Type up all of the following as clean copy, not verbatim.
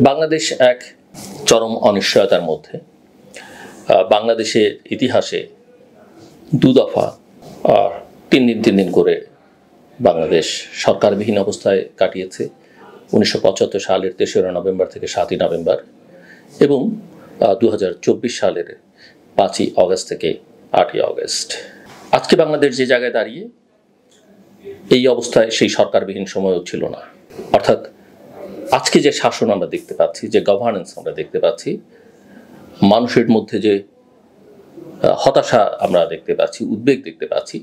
বাংলাদেশ এক চরম অনিশ্চয়তার মধ্যে। বাংলাদেশের ইতিহাসে দুদফা আর তিন দিন করে বাংলাদেশ সরকারবিহীন অবস্থায় কাটিয়েছে 1975 সালের 3রা নভেম্বর থেকে 7ই নভেম্বর এবং 2024 সালের 5ই অগস্ট থেকে 8ই অগস্ট। আজকে বাংলাদেশ যে জায়গায় দাঁড়িয়ে এই অবস্থায় সেই সরকারবিহীন সময়ও ছিল না। অর্থাৎ আজকে যে শাসন আমরা দেখতে পাচ্ছি, যে গভর্নেন্স আমরা দেখতে পাচ্ছি, মানুষের মধ্যে যে হতাশা আমরা দেখতে পাচ্ছি, উদ্বেগ দেখতে পাচ্ছি,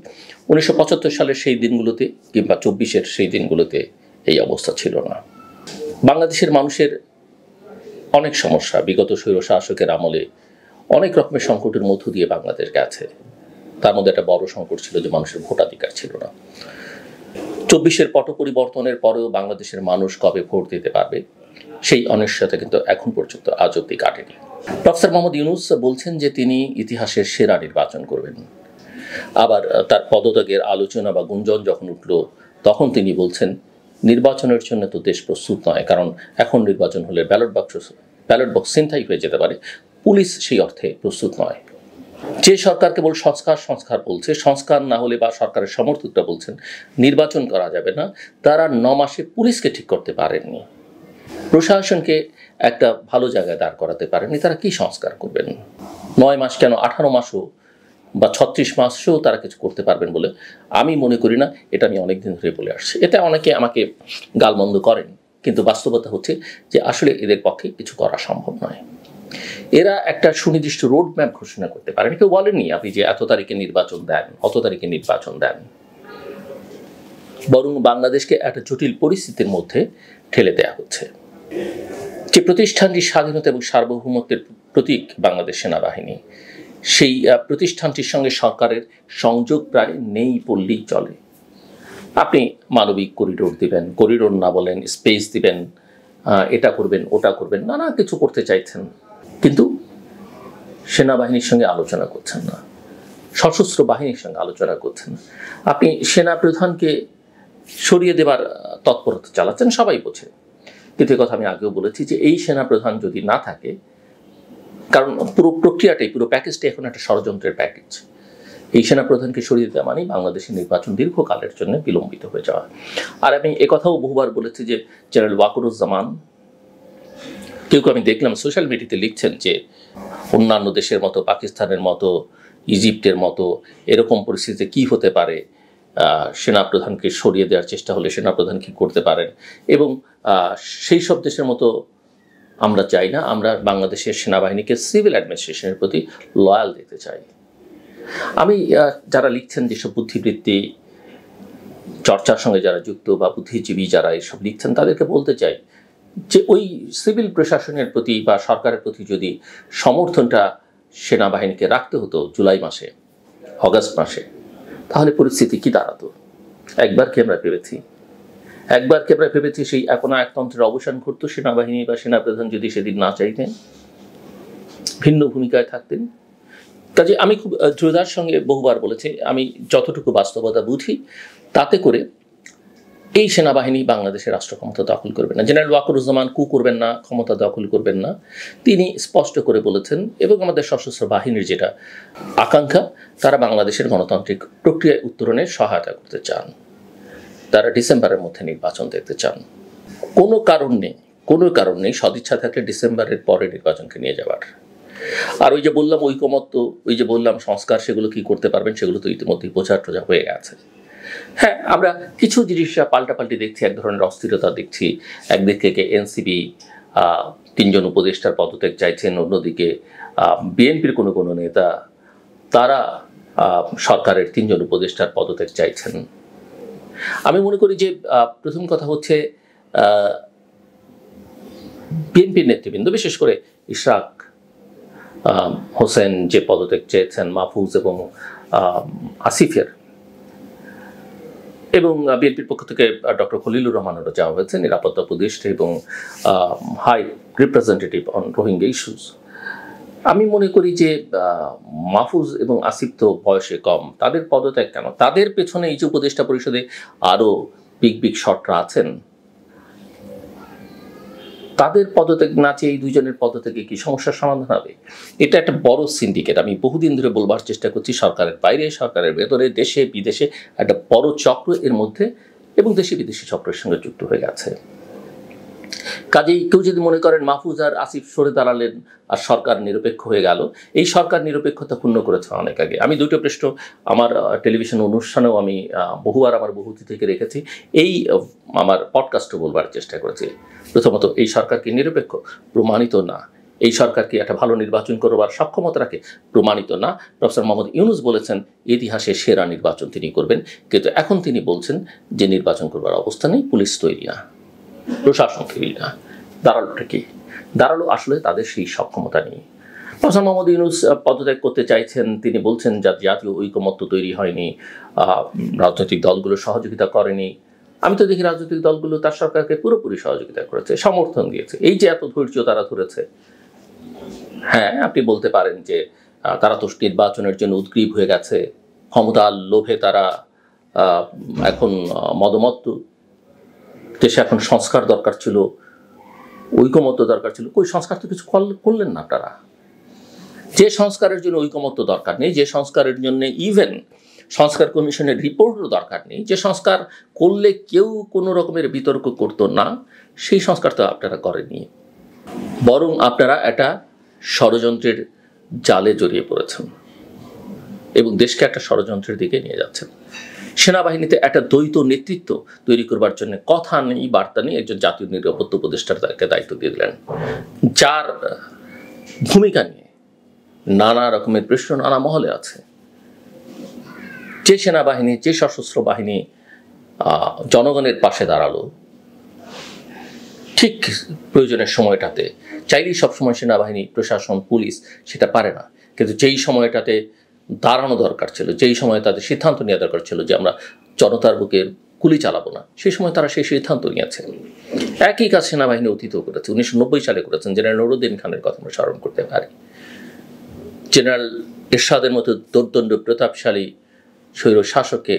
1975 সালের সেই দিনগুলোতে কিংবা 24-এর সেই দিনগুলোতে এই অবস্থা ছিল না। বাংলাদেশের মানুষের অনেক সমস্যা বিগত স্বৈর শাসকের আমলে অনেক রকমের সংকটের মধ্য দিয়ে বাংলাদেশ গেছে। তার মধ্যে একটা বড় সংকট ছিল যে মানুষের ভোটাধিকার ছিল না। 24-এর পট পরিবর্তনের পরেও বাংলাদেশের মানুষ কবে ভোট দিতে পারবে সেই অনিশ্চয়তা কিন্তু এখন পর্যন্ত আজ অব্দি কাটেনি। প্রফেসর মোহাম্মদ ইউনূস বলছেন যে তিনি ইতিহাসের সেরা নির্বাচন করবেন। আবার তার পদত্যাগের আলোচনা বা গুঞ্জন যখন উঠল তখন তিনি বলছেন নির্বাচনের জন্য তো দেশ প্রস্তুত নয়, কারণ এখন নির্বাচন হলে ব্যালট বক্স ছিনতাই হয়ে যেতে পারে, পুলিশ সেই অর্থে প্রস্তুত নয়। যে সরকার কেবল সংস্কার বলছে, সংস্কার না হলে বা সরকারের সমর্থকরা বলছেন নির্বাচন করা যাবে না, তারা 9 মাসে পুলিশকে ঠিক করতে পারেননি, প্রশাসনকে একটা ভালো জায়গায় দাঁড় করাতে পারেননি, তারা কি সংস্কার করবেন? 9 মাস কেন 18 মাসও বা 36 মাসেও তারা কিছু করতে পারবেন বলে আমি মনে করি না। এটা আমি অনেকদিন ধরে বলে আসছি। এটা অনেকে আমাকে গালমন্দ করেন, কিন্তু বাস্তবতা হচ্ছে যে আসলে এদের পক্ষে কিছু করা সম্ভব নয়। এরা একটা সুনির্দিষ্ট রোড ম্যাপ ঘোষণা করতে পারেন। কেউ বলেনি আপনি যে এত তারিখে নির্বাচন দেন, অত তারিখে নির্বাচন দেন, বরং বাংলাদেশকে একটা জটিল পরিস্থিতির মধ্যে ঠেলে দেওয়া হচ্ছে। যে প্রতিষ্ঠানটি স্বাধীনতা এবং সার্বভৌমত্বের প্রতীক বাংলাদেশ সেনাবাহিনী, সেই প্রতিষ্ঠানটির সঙ্গে সরকারের সংযোগ প্রায় নেই বললেই চলে। আপনি মানবিক করিডোর দিবেন, করিডোর না বলেন স্পেস দিবেন, এটা করবেন ওটা করবেন, নানা কিছু করতে চাইছেন, কিন্তু সেনাবাহিনীর সঙ্গে আলোচনা করছেন না, সশস্ত্র বাহিনীর সঙ্গে আলোচনা করছেন না। আপনি সেনা প্রধানকে সরিয়ে দেবার তৎপরতা চালাচ্ছেন, সবাই বোঝে। কিন্তু কথা আমি আগেও বলেছি যে এই সেনা প্রধান যদি না থাকে, কারণ পুরো প্রক্রিয়াটাই, পুরো প্যাকেজটাই এখন একটা ষড়যন্ত্রের প্যাকেজ। এই সেনা প্রধানকে সরিয়ে দেওয়া মানে বাংলাদেশের নির্বাচন দীর্ঘকালের জন্য বিলম্বিত হয়ে যাওয়া। আর আমি একথাও বহুবার বলেছি যে জেনারেল ওয়াকারুজ্জামান, কেউ আমি দেখলাম সোশ্যাল মিডিয়াতে লিখছেন যে অন্যান্য দেশের মতো, পাকিস্তানের মতো, ইজিপ্টের মতো এরকম পরিস্থিতিতে কি হতে পারে, সেনাপ্রধানকে সরিয়ে দেওয়ার চেষ্টা হলে সেনাপ্রধান কি করতে পারেন, এবং সেই সব দেশের মতো আমরা চাই না। আমরা বাংলাদেশের সেনাবাহিনীকে সিভিল অ্যাডমিনিস্ট্রেশনের প্রতি লয়াল দিতে চাই। আমি যারা লিখছেন যেসব বুদ্ধিবৃত্তি চর্চার সঙ্গে যারা যুক্ত বা বুদ্ধিজীবী যারা এসব লিখছেন, তাদেরকে বলতে চাই যে ওই সিভিল প্রশাসনের প্রতি বা সরকারের প্রতি যদি সমর্থনটা সেনাবাহিনীকে রাখতে হতো জুলাই মাসে, অগাস্ট মাসে, তাহলে পরিস্থিতি কি দাঁড়াতো? একবার কি আমরা ভেবেছি সেই একনায়কতন্ত্রের অবসান ঘটতো সেনাবাহিনী বা সেনাপ্রধান যদি সেদিন না চাইতেন, ভিন্ন ভূমিকায় থাকতেন? কাজে আমি খুব দৃঢ়তার সঙ্গে বহুবার বলেছি, আমি যতটুকু বাস্তবতা বুঝি তাতে করে এই সেনাবাহিনী বাংলাদেশের রাষ্ট্র ক্ষমতা দখল করবে না। জেনারেল ওয়াকারুজ্জামান করবেন না, ক্ষমতা দখল করবেন না, তিনি স্পষ্ট করে বলেছেন। এবং আমাদের সশস্ত্র বাহিনীর যেটা আকাঙ্ক্ষা, তারা বাংলাদেশের গণতান্ত্রিক প্রক্রিয়ায় উত্তরণের সহায়তা করতে চান, তারা ডিসেম্বরের মধ্যে নির্বাচন দেখতে চান। কোনো কারণ নেই সদিচ্ছা থাকলে ডিসেম্বরের পরে নির্বাচনকে নিয়ে যাওয়ার। আর ওই যে বললাম ঐকমত্য, ওই যে বললাম সংস্কার, সেগুলো কি করতে পারবেন, সেগুলো তো ইতিমধ্যেই টোজা হয়ে গেছে। হ্যাঁ, আমরা কিছু জিনিস পাল্টাপাল্টি দেখছি, এক ধরনের অস্থিরতা দেখছি। একদিক থেকে এনসিপি 3 জন উপদেষ্টার পদত্যাগ চাইছেন, অন্যদিকে বিএনপির কোনো নেতা তারা সরকারের 3 জন উপদেষ্টার পদত্যাগ চাইছেন। আমি মনে করি যে প্রথম কথা হচ্ছে বিএনপির নেতৃবৃন্দ, বিশেষ করে ইশরাক হোসেন যে পদত্যাগ চেয়েছেন, মাহফুজ এবং আসিফের, এবং বিএনপির পক্ষ থেকে ডক্টর খলিলুর রহমানেরও যাওয়া হয়েছে, নিরাপত্তা উপদেষ্টা এবং high representative on Rohingya issues. আমি মনে করি যে মাহফুজ এবং আসিফ তো বয়সে কম, তাদের পদত্যাগ কেন? তাদের পেছনে এই যে উপদেষ্টা পরিষদে আরও বিগ শটরা আছেন, তাদের পদত্যাগ না চেয়ে এই দুইজনের পদত্যাগে কি সমস্যার সমাধান হবে? এটা একটা বড় সিন্ডিকেট। আমি বহুদিন ধরে বলবার চেষ্টা করছি, সরকারের বাইরে, সরকারের ভেতরে, দেশে বিদেশে একটা বড় চক্র এর মধ্যে, এবং দেশি বিদেশি চক্রের সঙ্গে যুক্ত হয়ে গেছে। কাজেই কেউ যদি মনে করেন মাহফুজ আর আসিফ সরে দাঁড়ালেন আর সরকার নিরপেক্ষ হয়ে গেল, এই সরকার নিরপেক্ষতা ক্ষুণ্ণ করেছে অনেক আগে। আমি দুটো পৃষ্ঠ আমার টেলিভিশন অনুষ্ঠানেও আমি বহুবার আমার বহুতি থেকে রেখেছি, এই আমার পডকাস্টও বলবার চেষ্টা করেছি। প্রথমত, এই সরকার কি নিরপেক্ষ? প্রমাণিত না। এই সরকার কি একটা ভালো নির্বাচন করবার সক্ষমতা রাখে? প্রমাণিত না। প্রফেসর মোহাম্মদ ইউনূস বলেছেন ইতিহাসে সেরা নির্বাচন তিনি করবেন, কিন্তু এখন তিনি বলছেন যে নির্বাচন করবার অবস্থা নেই, পুলিশ তৈরি না, প্রশাসন তৈরি না। দাঁড়ালোটা কি? দাঁড়ালো আসলে তাদের সেই সক্ষমতা নেই। প্রফেসর মোহাম্মদ ইউনূস পদত্যাগ করতে চাইছেন, তিনি বলছেন জাতীয় ঐকমত্য তৈরি হয়নি, রাজনৈতিক দলগুলো সহযোগিতা করেনি। আমি তো দেখি রাজনৈতিক দলগুলো তার সরকারকে পুরোপুরি সহযোগিতা করেছে, সমর্থন দিয়েছে। এই যে এত ধৈর্য তারা ধরেছে, হ্যাঁ আপনি বলতে পারেন যে তারা তো নির্বাচনের জন্য উদ্গ্রীব হয়ে গেছে, ক্ষমতার লোভে তারা এখন মদমত্ত, দেশে এখন সংস্কার দরকার ছিল, ঐকমত্য দরকার ছিল। কই সংস্কার তো কিছু করলেন না আপনারা। যে সংস্কারের জন্য ঐকমত্য দরকার নেই, যে সংস্কারের জন্য ইভেন সংস্কার কমিশনের রিপোর্টও দরকার নেই, যে সংস্কার করলে কেউ কোনো রকমের বিতর্ক করতো না, সেই সংস্কার তো আপনারা করেননি। বরং আপনারা একটা ষড়যন্ত্রের জালে জড়িয়ে পড়েছেন এবং দেশকে একটা ষড়যন্ত্রের দিকে নিয়ে যাচ্ছেন। সেনাবাহিনীতে একটা দ্বৈত নেতৃত্ব তৈরি করবার জন্য কথা নেই, বার্তা নেই। একজন জাতীয় নিরাপত্তা উপদেষ্টার তাকে দায়িত্ব দিয়ে দিলেন, যার ভূমিকা নিয়ে নানা রকমের প্রশ্ন নানা মহলে আছে। যে সেনাবাহিনী, যে সশস্ত্র বাহিনী জনগণের পাশে দাঁড়ালো ঠিক প্রয়োজনের সময়টাতে, চাইলেই সবসময় সেনাবাহিনী, প্রশাসন, পুলিশ সেটা পারে না, কিন্তু যেই সময়টাতে দাঁড়ানো দরকার ছিল, যেই সময় তাদের সিদ্ধান্ত নেওয়া দরকার ছিল যে আমরা জনতার বুকে গুলি চালাবো না, সেই সময় তারা সেই সিদ্ধান্ত নিয়েছে। একই কাজ সেনাবাহিনী অতীতও করেছে, 1990 সালে করেছেন। জেনারেল নুরুদ্দিন খানের কথা আমরা স্মরণ করতে পারি। জেনারেল এরশাদের মতো দুর্দণ্ড প্রতাপশালী স্বৈর শাসককে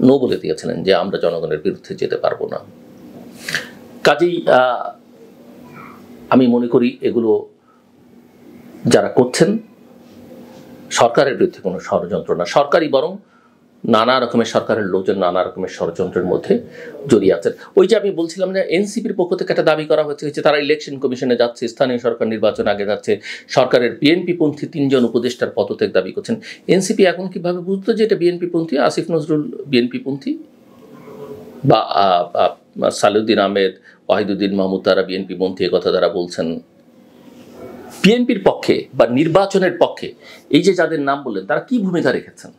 নো বলে দিয়েছিলেন যে আমরা জনগণের বিরুদ্ধে যেতে পারবো না। কাজেই আমি মনে করি এগুলো যারা করছেন সরকারের বিরুদ্ধে কোনো ষড়যন্ত্র না, সরকারই বরং নানা রকমের সরকারের লোকজন নানা রকমের ষড়যন্ত্রের মধ্যে জড়িয়ে আছেন। ওই যে আমি বলছিলাম যে এনসিপির পক্ষ থেকে একটা দাবি করা হয়েছে যে তারা ইলেকশন কমিশনে যাচ্ছে, স্থানীয় সরকার নির্বাচন আগে যাচ্ছে, সরকারের বিএনপিপন্থী 3 জন উপদেষ্টার পদত্যাগ দাবি করছেন। এনসিপি এখন কিভাবে বুঝতো যে এটা বিএনপিপন্থী? আসিফ নজরুল বিএনপিপন্থী, বা সালেউদ্দিন আহমেদ, ওয়াহিদুদ্দিন মাহমুদ তারা বিএনপিপন্থী, কথা তারা বলছেন। বিএনপির পক্ষে বা নির্বাচনের পক্ষে এই যে যাদের নাম বললেন তারা কি ভূমিকা রেখেছেন?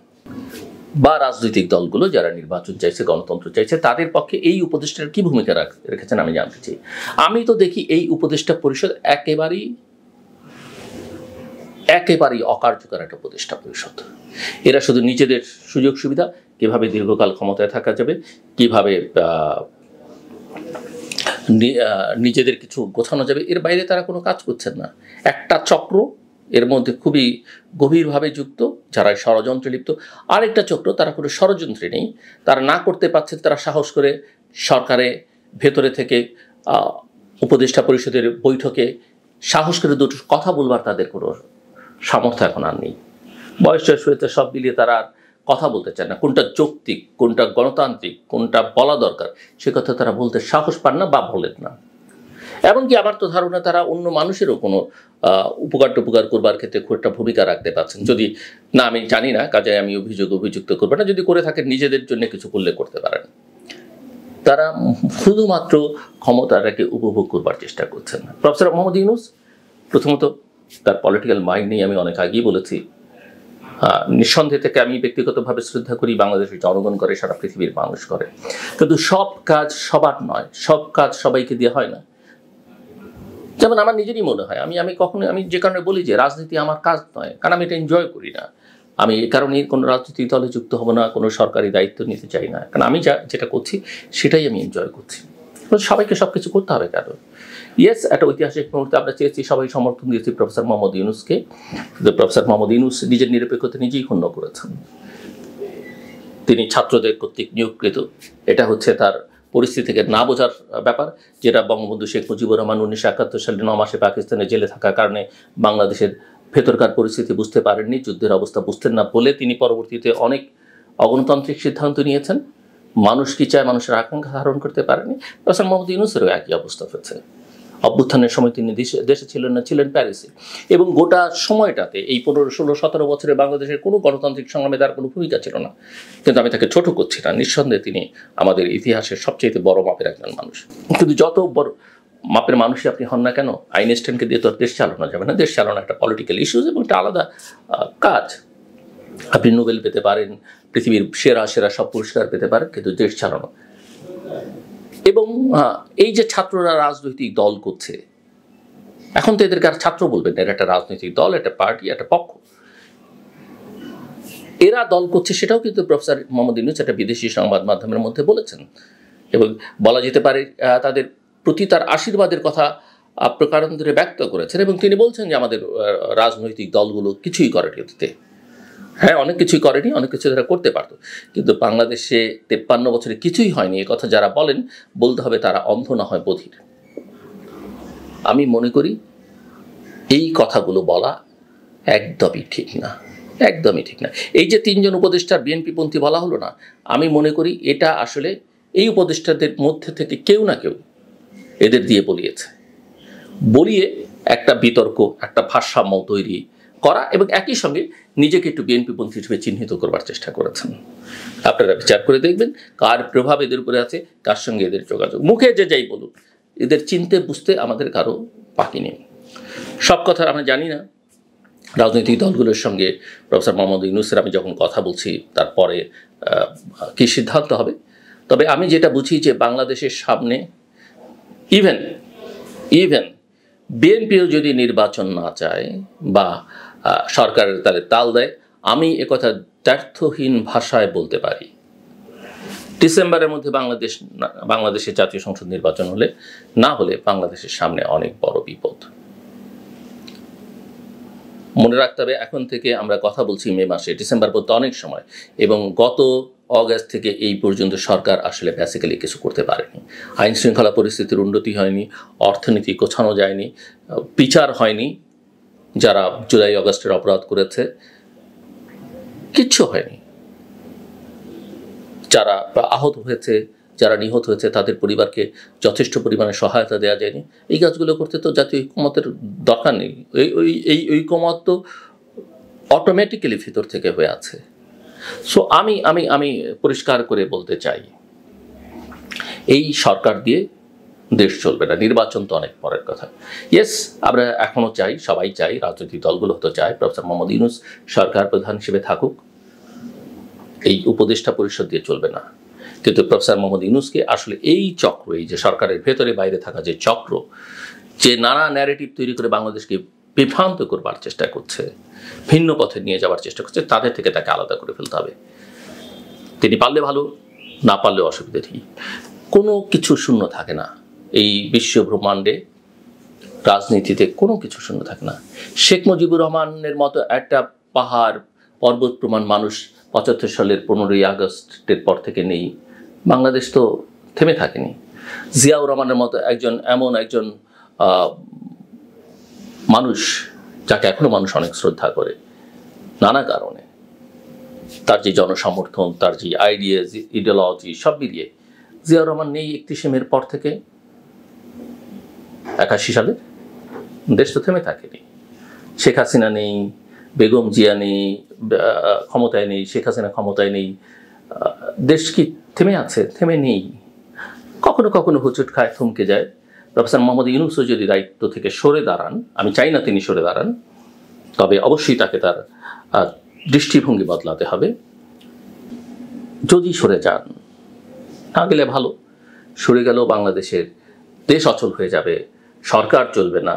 বা রাজনৈতিক দলগুলো যারা নির্বাচন চাইছে, গণতন্ত্র চাইছে, তাদের পক্ষে এই উপদেষ্টার কি ভূমিকা রেখেছেন আমি জানতে চাই। আমি তো দেখি এই উপদেষ্টা পরিষদ একেবারেই অকার্যকর একটা উপদেষ্টা পরিষদ। এরা শুধু নিজেদের সুযোগ সুবিধা, কিভাবে দীর্ঘকাল ক্ষমতায় থাকা যাবে, কিভাবে নিজেদের কিছু গোছানো যাবে, এর বাইরে তারা কোনো কাজ করছেন না। একটা চক্র এর মধ্যে খুবই গভীরভাবে যুক্ত, যারা ষড়যন্ত্রে লিপ্ত। আরেকটা চক্র, তারা কোনো ষড়যন্ত্রে নেই, তারা না করতে পারছেন, তারা সাহস করে সরকারে ভেতরে থেকে উপদেষ্টা পরিষদের বৈঠকে সাহস করে দুটো কথা বলবার তাদের কোনো সামর্থ্য এখন আর নেই। বয়স হয়েছে, সব মিলিয়ে তারা আর কথা বলতে চায় না। কোনটা যৌক্তিক, কোনটা গণতান্ত্রিক, কোনটা বলা দরকার, সে কথা তারা বলতে সাহস পান না বা বলেন না। এমনকি আমার তো ধারণা তারা অন্য মানুষেরও কোনো উপকার টুপকার করবার ক্ষেত্রে খুব একটা ভূমিকা রাখতে পারছেন। যদি না, আমি জানি না, কাজে আমি অভিযুক্ত করবো না। যদি করে থাকেন নিজেদের জন্য কিছু করলে করতে পারেন। তারা শুধুমাত্র ক্ষমতাটাকে উপভোগ করবার চেষ্টা করছেন। প্রফেসর মোহাম্মদ ইউনূস প্রথমত তার পলিটিক্যাল মাইন্ড নিয়ে আমি অনেক আগেই বলেছি। নিঃসন্দেহ থেকে আমি ব্যক্তিগতভাবে শ্রদ্ধা করি, বাংলাদেশের জনগণ করে, সারা পৃথিবীর মানুষ করে, কিন্তু সব কাজ সবার নয়, সব কাজ সবাইকে দিয়ে হয় না। যেমন আমার নিজেরই মনে হয়, আমি কখনো, আমি যে কারণে বলি যে রাজনীতি আমার কাজ নয়, কারণ আমি এটা এনজয় করি না। আমি এই কারণে কোনো রাজনৈতিক দলে যুক্ত হব না, কোনো সরকারি দায়িত্ব নিতে চাই না, কারণ আমি যেটা করছি সেটাই আমি এনজয় করছি। সবাইকে সব কিছু করতে হবে কেন? ইয়েস, একটা ঐতিহাসিক মুহূর্তে আমরা চেয়েছি, সবাই সমর্থন দিয়েছি প্রফেসর মোহাম্মদ ইউনূসকে, কিন্তু প্রফেসর মোহাম্মদ ইউনূস নিজের নিরপেক্ষতা নিজেই ক্ষুণ্ণ করেছেন। তিনি ছাত্রদের কর্তৃক নিয়োগকৃত, এটা হচ্ছে তার পরিস্থিতি থেকে না বোঝার ব্যাপার, যেটা বঙ্গবন্ধু শেখ মুজিবুর রহমান 1971 সালে 9 মাসে পাকিস্তানে জেলে থাকার কারণে বাংলাদেশের ভেতরকার পরিস্থিতি বুঝতে পারেননি, যুদ্ধের অবস্থা বুঝতেন না বলে তিনি পরবর্তীতে অনেক অগণতান্ত্রিক সিদ্ধান্ত নিয়েছেন। মানুষ কি চায়, মানুষের আকাঙ্ক্ষা ধারণ করতে পারেনি। প্রফেসর মোহাম্মদ ইউনূসেরও একই অবস্থা হয়েছে। অভ্যুত্থানের সময় তিনি দেশে ছিলেন না, ছিলেন প্যারিসে, এবং গোটা সময়টাতে এই 15, 16, 17 বছরে বাংলাদেশের কোনো গণতান্ত্রিক সংগ্রামে তার কোনো ভূমিকা ছিল না। কিন্তু আমি তাকে ছোট করছি না, নিঃসন্দেহে তিনি আমাদের ইতিহাসের সবচেয়ে বড় মাপের একজন মানুষ। কিন্তু যত বড় মাপের মানুষই আপনি হন না কেন, আইনস্টাইনকে দিয়ে তো দেশ চালানো যাবে না। দেশ চালানো একটা পলিটিক্যাল ইস্যুজ এবং একটা আলাদা কাজ। আপনি নোবেল পেতে পারেন, পৃথিবীর সেরা সেরা সব পুরস্কার পেতে পারেন, কিন্তু দেশ চালানো। এবং এই যে ছাত্ররা রাজনৈতিক দল করছে, এখন তো এদেরকে আর ছাত্র বলবেন না, এরা একটা রাজনৈতিক দল, একটা পার্টি, একটা পক্ষ। এরা দল করছে সেটাও কিন্তু প্রফেসর মোহাম্মদ ইউনূস একটা বিদেশি সংবাদ মাধ্যমের মধ্যে বলেছেন, এবং বলা যেতে পারে তাদের প্রতি তার আশীর্বাদের কথা প্রকারান্তরে ব্যক্ত করেছেন। এবং তিনি বলছেন যে আমাদের রাজনৈতিক দলগুলো কিছুই করেনি অতীতে। হ্যাঁ, অনেক কিছুই করেনি, অনেক কিছু তারা করতে পারতো, কিন্তু বাংলাদেশে 53 বছরে কিছুই হয়নি এ কথা যারা বলেন, বলতে হবে তারা অন্ধ না হয় বধির। আমি মনে করি এই কথাগুলো বলা একদমই ঠিক না, একদমই ঠিক না। এই যে 3 জন উপদেষ্টার বিএনপিপন্থী বলা হলো না, আমি মনে করি এটা আসলে এই উপদেষ্টাদের মধ্যে থেকে কেউ না কেউ এদের দিয়ে বলিয়ে একটা বিতর্ক, একটা ভারসাম্য তৈরি করা, এবং একই সঙ্গে নিজেকে একটু বিএনপিপন্থী হিসেবে চিহ্নিত করবার চেষ্টা করেছেন। আপনারা বিচার করে দেখবেন কার প্রভাব এদের উপরে আছে, কার সঙ্গে এদের যোগাযোগ। মুখে যে যাই বলুন, এদের চিনতে বুঝতে আমাদের কারো বাকি নেই। সব কথা আমরা জানি না। রাজনৈতিক দলগুলোর সঙ্গে প্রফেসর মোহাম্মদ ইউনূসের আমি যখন কথা বলছি, তারপরে কী সিদ্ধান্ত হবে। তবে আমি যেটা বুঝি যে বাংলাদেশের সামনে ইভেন বিএনপিও যদি নির্বাচন না চায় বা সরকারের তাদের তাল দেয়, আমি একথা দ্ব্যর্থহীন ভাষায় বলতে পারি, ডিসেম্বরের মধ্যে বাংলাদেশের জাতীয় সংসদ নির্বাচন হলে না হলে বাংলাদেশের সামনে অনেক বড় বিপদ। মনে রাখতে হবে, এখন থেকে আমরা কথা বলছি মে মাসে, ডিসেম্বর পর্যন্ত অনেক সময়, এবং গত অগাস্ট থেকে এই পর্যন্ত সরকার আসলে বেসিক্যালি কিছু করতে পারেনি। আইন শৃঙ্খলা পরিস্থিতির উন্নতি হয়নি, অর্থনীতি গোছানো যায়নি, বিচার হয়নি, যারা জুলাই অগাস্টের অপরাধ করেছে কিচ্ছু হয়নি, যারা আহত হয়েছে, যারা নিহত হয়েছে তাদের পরিবারকে যথেষ্ট পরিমাণে সহায়তা দেওয়া যায়নি। এই কাজগুলো করতে তো জাতীয় ঐকমত্যের দরকার নেই। এই ঐকমত্য অটোমেটিক্যালি ভিতর থেকে হয়ে আছে। সো আমি পরিষ্কার করে বলতে চাই, এই সরকার দিয়ে দেশ চলবে না। নির্বাচন তো অনেক পরের কথা। ইয়েস, আমরা এখনও চাই, সবাই চাই, রাজনৈতিক দলগুলো হতে চায় প্রফেসর মোহাম্মদ ইউনূস সরকার প্রধান হিসেবে থাকুক, এই উপদেষ্টা পরিষদ দিয়ে চলবে না। কিন্তু প্রফেসর মোহাম্মদ ইউনূসকে আসলে এই চক্র, এই যে সরকারের ভেতরে বাইরে থাকা যে চক্র, যে নানা ন্যারেটিভ তৈরি করে বাংলাদেশকে বিভ্রান্ত করবার চেষ্টা করছে, ভিন্ন পথে নিয়ে যাওয়ার চেষ্টা করছে, তাদের থেকে তাকে আলাদা করে ফেলতে হবে। তিনি পারলে ভালো, না পারলে অসুবিধা নেই। কোনো কিছু শূন্য থাকে না এই বিশ্ব ব্রহ্মাণ্ডে, রাজনীতিতে কোনো কিছু শূন্য থাকে না। শেখ মুজিবুর রহমানের মতো একটা পাহাড় পর্বত প্রমাণ মানুষ 75 সালের 15ই আগস্টের পর থেকে নেই। বাংলাদেশ তো থেমে থাকেনি। জিয়াউর রহমানের মতো এমন একজন মানুষ, যাকে এখনো মানুষ অনেক শ্রদ্ধা করে নানা কারণে, তার যে জনসমর্থন, তার যে আইডিয়াজ, ইডিওলজি সব মিলিয়ে, জিয়াউর রহমান নেই 31শে মের পর থেকে। 81 সালে দেশ তো থেমে থাকেনি। শেখ হাসিনা নেই, বেগম জিয়া নেই, ক্ষমতায় নেই, শেখ হাসিনা ক্ষমতায় নেই, দেশ কি থেমে আছে? থেমে নেই। কখনো কখনো হুচুট খায়, থমকে যায়। প্রফেসর মোহাম্মদ ইউনূসও যদি দায়িত্ব থেকে সরে দাঁড়ান, আমি চাই না তিনি সরে দাঁড়ান, তবে অবশ্যই তাকে তার দৃষ্টিভঙ্গি বদলাতে হবে। যদি সরে যান, না গেলে ভালো, সরে গেলেও বাংলাদেশের দেশ অচল হয়ে যাবে, সরকার চলবে না,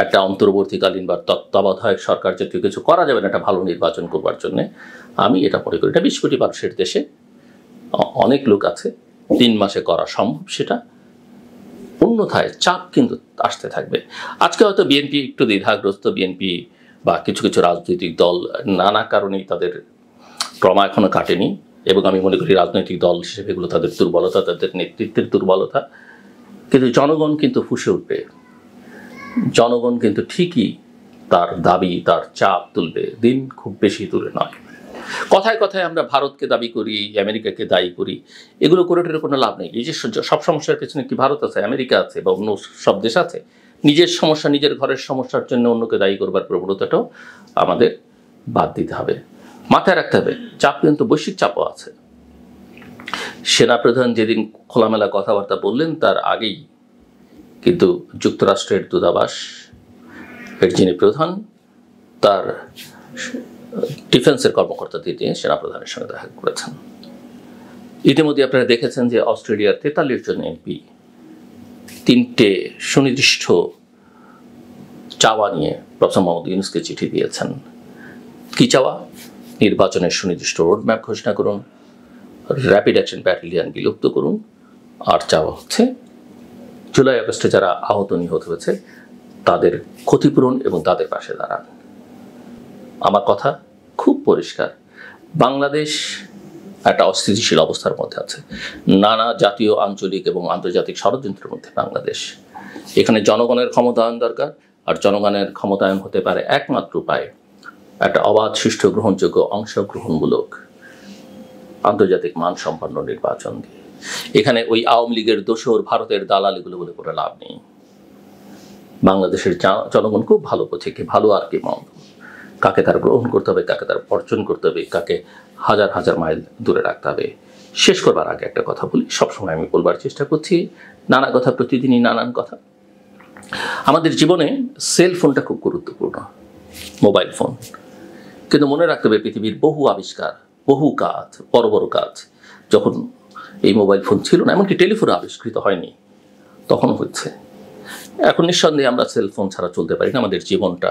একটা অন্তর্বর্তীকালীন বা তত্ত্বাবধায়ক সরকার জাতীয় কিছু করা যাবে না একটা ভালো নির্বাচন করবার জন্য। আমি এটা মনে করি, এটা 20 কোটি মানুষের দেশে অনেক লোক আছে, 3 মাসে করা সম্ভব সেটা। অন্যথায় চাপ কিন্তু আসতে থাকবে। আজকে হয়তো বিএনপি একটু দ্বিধাগ্রস্ত, বিএনপি বা কিছু কিছু রাজনৈতিক দল নানা কারণেই তাদের ট্রমা এখনো কাটেনি। এবং আমি মনে করি রাজনৈতিক দল হিসেবে এগুলো তাদের দুর্বলতা, তাদের নেতৃত্বের দুর্বলতা। কিন্তু জনগণ কিন্তু ফুঁসে উঠবে, জনগণ কিন্তু ঠিকই তার দাবি, তার চাপ তুলবে, দিন খুব বেশি দূরে নয়। কথায় কথায় আমরা ভারতকে দাবি করি, আমেরিকাকে দায়ী করি, এগুলো করে কোনো লাভ নেই। এই যে সব সমস্যার পেছনে কি ভারত আছে, আমেরিকা আছে বা অন্য সব দেশ আছে? নিজের সমস্যা, নিজের ঘরের সমস্যার জন্য অন্যকে দায়ী করবার প্রবণতাটাও আমাদের বাদ দিতে হবে। মাথায় রাখতে হবে চাপ কিন্তু বৈশ্বিক চাপও আছে। সেনাপ্রধান যেদিন খোলামেলা কথাবার্তা বললেন তার আগেই কিন্তু যুক্তরাষ্ট্রের দূতাবাস এর যিনি প্রধান, তার ডিফেন্সের কর্মকর্তাদের নিয়ে সেনাপ্রধানের সঙ্গে দেখা করেছেন। ইতিমধ্যে আপনারা দেখেছেন যে অস্ট্রেলিয়ার 43 জন এমপি 3টে সুনির্দিষ্ট চাওয়া নিয়ে প্রফেসর মোহাম্মদ ইউনূসকে চিঠি দিয়েছেন। কি চাওয়া? নির্বাচনের সুনির্দিষ্ট রোডম্যাপ ঘোষণা করুন, র্যাপিড অ্যাকশন ব্যাটালিয়ন বিলুপ্ত করুন, আর চাওয়া হচ্ছে জুলাই আগস্টে যারা আহত নিহত হয়েছে তাদের ক্ষতিপূরণ এবং তাদের পাশে দাঁড়ান। আমার কথা খুব পরিষ্কার, বাংলাদেশ একটা অস্থিতিশীল অবস্থার মধ্যে আছে। নানা জাতীয়, আঞ্চলিক এবং আন্তর্জাতিক ষড়যন্ত্রের মধ্যে বাংলাদেশ। এখানে জনগণের ক্ষমতায়ন দরকার, আর জনগণের ক্ষমতায়ন হতে পারে একমাত্র উপায় একটা অবাধ, সুষ্ঠু, গ্রহণযোগ্য, অংশগ্রহণমূলক, আন্তর্জাতিক মানসম্পন্ন নির্বাচন দিয়ে। এখানে ওই আওয়ামী লীগের দোসর, ভারতের দালাল এগুলো বলে কোনো লাভ নেই। বাংলাদেশের জনগণ খুব ভালো বোঝে কি ভালো আর কি মন্দ, কাকে তার গ্রহণ করতে হবে, কাকে তার বর্জন করতে হবে, কাকে হাজার হাজার মাইল দূরে রাখতে হবে। শেষ করবার আগে একটা কথা বলি, সবসময় আমি বলবার চেষ্টা করছি, নানা কথা, প্রতিদিনই নানান কথা। আমাদের জীবনে সেল ফোনটা খুব গুরুত্বপূর্ণ, মোবাইল ফোন। কিন্তু মনে রাখতে হবে পৃথিবীর বহু আবিষ্কার, বহু কাজ, বড় বড় কাজ যখন এই মোবাইল ফোন ছিল না, এমনকি টেলিফোন আবিষ্কৃত হয়নি, তখন হচ্ছে। এখন নিঃসন্দেহে আমরা সেল ফোন ছাড়া চলতে পারি না, আমাদের জীবনটা